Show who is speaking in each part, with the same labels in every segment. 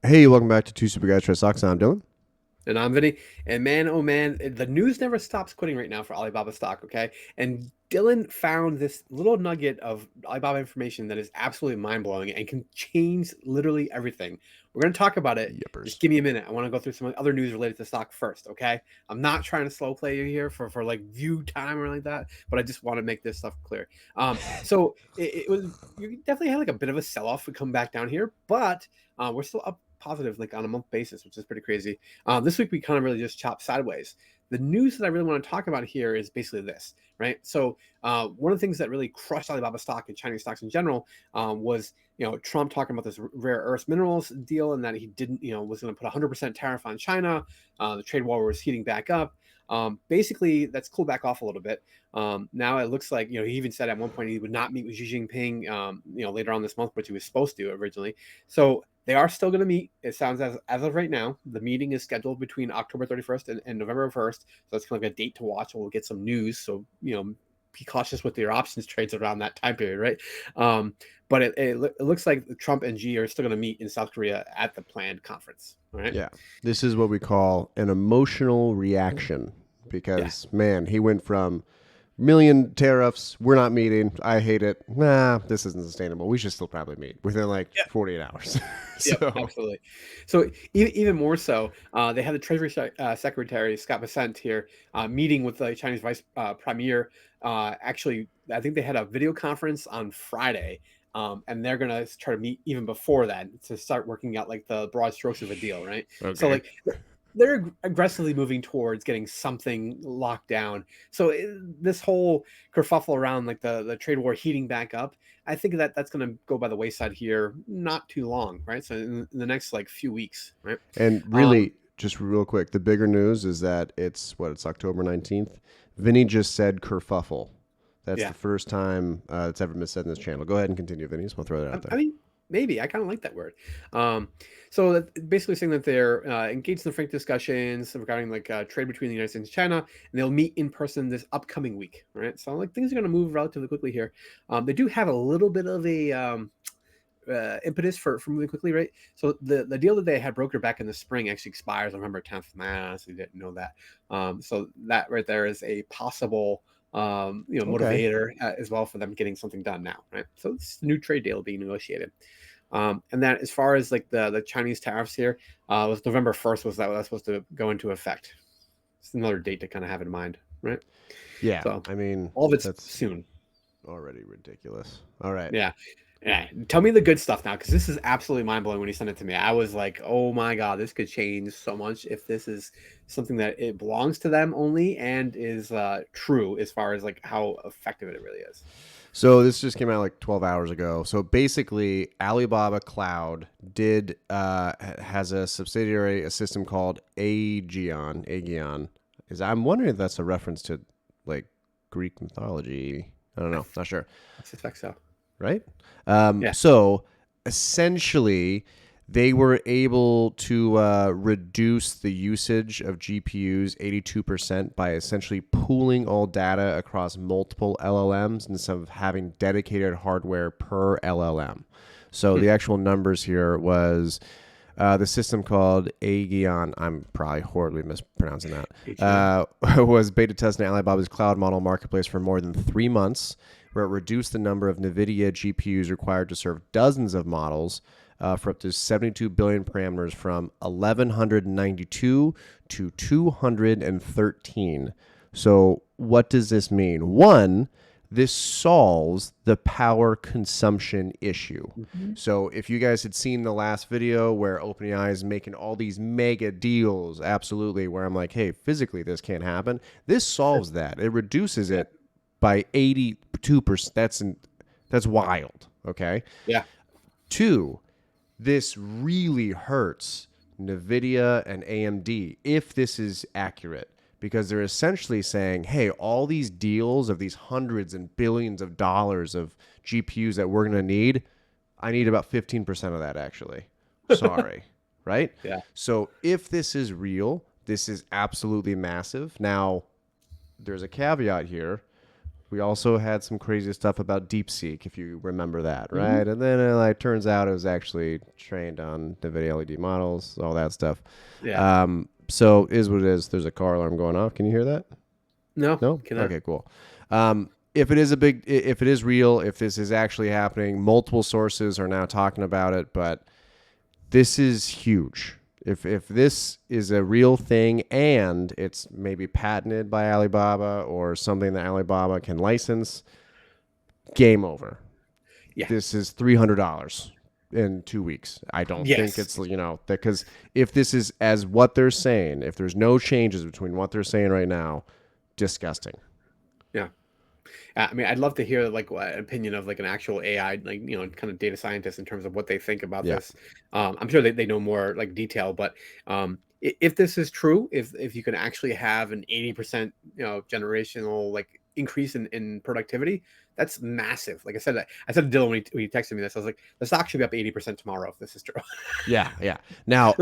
Speaker 1: Hey, welcome back to Two Super Guys Try Stocks. I'm Dylan.
Speaker 2: And I'm Vinny. And man, oh man, the news never stops quitting right now for Alibaba stock, okay? And Dylan found this little nugget of Alibaba information that is absolutely mind-blowing and can change literally everything. We're going to talk about it. Just
Speaker 1: Yippers.
Speaker 2: give me a minute. I want to go through some other news related to stock first, okay? I'm not trying to slow play you here for like view time or anything like that, but I just want to make this stuff clear. So it was, you definitely had like a bit of a sell-off to come back down here, but we're still up positive like on a month basis, which is pretty crazy. This week we kind of really just chopped sideways. The news that I really want to talk about here is basically this, right? So one of the things that really crushed Alibaba stock and Chinese stocks in general was Trump talking about this rare earth minerals deal and that he didn't was going to put 100% tariff on China. The trade war was heating back up. Basically, that's cooled back off a little bit. Now it looks like he even said at one point he would not meet with Xi Jinping later on this month, which he was supposed to originally. So they are still going to meet. It sounds as of right now, the meeting is scheduled between October 31st and November 1st. So that's kind of like a date to watch. We'll get some news. So, be cautious with your options trades around that time period, right? But it looks like Trump and Xi are still going to meet in South Korea at the planned conference. All right.
Speaker 1: Yeah, this is what we call an emotional reaction
Speaker 2: Yeah.
Speaker 1: because, man, he went from million tariffs, we're not meeting, I hate it, nah, this isn't sustainable. We should still probably meet within like
Speaker 2: Yeah.
Speaker 1: 48 hours.
Speaker 2: Yep,
Speaker 1: So,
Speaker 2: absolutely. So even more so, they had the Treasury Secretary Scott Bessent here meeting with the Chinese Vice Premier. Actually, I think they had a video conference on Friday, and they're gonna try to meet even before that to start working out like the broad strokes of a deal, right? So
Speaker 1: okay.
Speaker 2: like they're aggressively moving towards getting something locked down. So this whole kerfuffle around like the trade war heating back up, I think that that's going to go by the wayside here not too long, right? So in the next like few weeks, right?
Speaker 1: And
Speaker 2: Um,
Speaker 1: really, just real quick, the bigger news is that it's October 19th. Vinny just said kerfuffle. That's the
Speaker 2: yeah.
Speaker 1: first time it's ever been said in this channel. Go ahead and continue, Vinny. Just want to throw that
Speaker 2: I,
Speaker 1: out
Speaker 2: I
Speaker 1: there.
Speaker 2: mean, maybe I kind of like that word. So basically saying that they're engaged in frank discussions regarding like trade between the United States and China, and they'll meet in person this upcoming week. Right, so like things are going to move relatively quickly here. They do have a little bit of a impetus for moving quickly, right? So the deal that they had brokered back in the spring actually expires on November 10th. Man, I honestly didn't know that. So that right there is a possible
Speaker 1: Okay.
Speaker 2: motivator as well for them getting something done now, right? So it's a new trade deal being negotiated. And then as far as like the Chinese tariffs here, was November 1st was that supposed to go into effect. It's another date to kind of have in mind, right?
Speaker 1: Yeah.
Speaker 2: So
Speaker 1: I mean,
Speaker 2: all of it's
Speaker 1: that's
Speaker 2: soon.
Speaker 1: already ridiculous. All right.
Speaker 2: Yeah. Yeah. Tell me the good stuff now, because this is absolutely mind blowing when you sent it to me. I was like, oh my God, this could change so much if this is something that it belongs to them only and is true as far as like how effective it really is.
Speaker 1: So this just came out like 12 hours ago. So basically, Alibaba Cloud did has a subsidiary, a system called Aegeon. Aegeon is I'm wondering if that's a reference to like Greek mythology. I don't know, not sure.
Speaker 2: I suspect so.
Speaker 1: Right?
Speaker 2: Yeah.
Speaker 1: So essentially, they were able to reduce the usage of GPUs 82% by essentially pooling all data across multiple LLMs instead of having dedicated hardware per LLM. So
Speaker 2: Hmm.
Speaker 1: the actual numbers here was the system called Aegeon, I'm probably horribly mispronouncing that,
Speaker 2: ATM.
Speaker 1: was beta testing Alibaba's cloud model marketplace for more than 3 months, where it reduced the number of NVIDIA GPUs required to serve dozens of models for up to 72 billion parameters from 1,192 to 213. So, what does this mean? One, this solves the power consumption issue.
Speaker 2: Mhm.
Speaker 1: So if you guys had seen the last video where OpenAI is making all these mega deals, absolutely, where I'm like, hey, physically this can't happen. This solves that. It reduces
Speaker 2: Yeah.
Speaker 1: it by 82%. That's wild. Okay.
Speaker 2: Yeah.
Speaker 1: Two, this really hurts NVIDIA and AMD if this is accurate, because they're essentially saying, hey, all these deals of these hundreds and billions of dollars of GPUs that we're going to need, I need about 15% of that actually. Sorry. Right?
Speaker 2: Yeah.
Speaker 1: So if this is real, this is absolutely massive. Now, there's a caveat here. We also had some crazy stuff about DeepSeek, if you remember that,
Speaker 2: Hmm.
Speaker 1: right? And then it like turns out it was actually trained on NVIDIA LED models, all that stuff.
Speaker 2: Yeah.
Speaker 1: So is what it is. There's a car alarm going off. Can you hear that?
Speaker 2: No,
Speaker 1: No?
Speaker 2: cannot.
Speaker 1: Okay, cool. If it is if it is real, if this is actually happening, multiple sources are now talking about it, but this is huge. If this is a real thing and it's maybe patented by Alibaba or something that Alibaba can license, game over.
Speaker 2: Yeah.
Speaker 1: This is $300 in 2 weeks. I don't think
Speaker 2: Yes.
Speaker 1: it's, because if this is as what they're saying, if there's no changes between what they're saying right now, disgusting.
Speaker 2: Yeah. I mean, I'd love to hear like an opinion of like an actual AI, like kind of data scientist in terms of what they think about
Speaker 1: Yeah.
Speaker 2: this. I'm sure they know more like detail, but if this is true, if you can actually have an 80% generational like increase in productivity, that's massive. Like I said to Dylan when he texted me this, I was like, the stock should be up 80% tomorrow if this is true.
Speaker 1: Yeah, yeah. Now,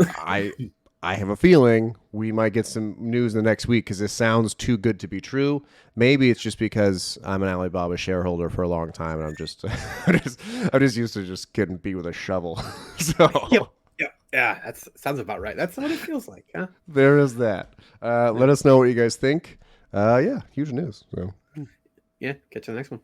Speaker 1: I have a feeling we might get some news in the next week because this sounds too good to be true. Maybe it's just because I'm an Alibaba shareholder for a long time and I'm just I'm just used to just getting beat with a shovel.
Speaker 2: Yep.
Speaker 1: So
Speaker 2: Yep. Yeah, that sounds about right. That's what it feels like, huh?
Speaker 1: there is that.
Speaker 2: Yeah.
Speaker 1: Let us know what you guys think. Yeah, huge news. So.
Speaker 2: Yeah. Catch you on the next one.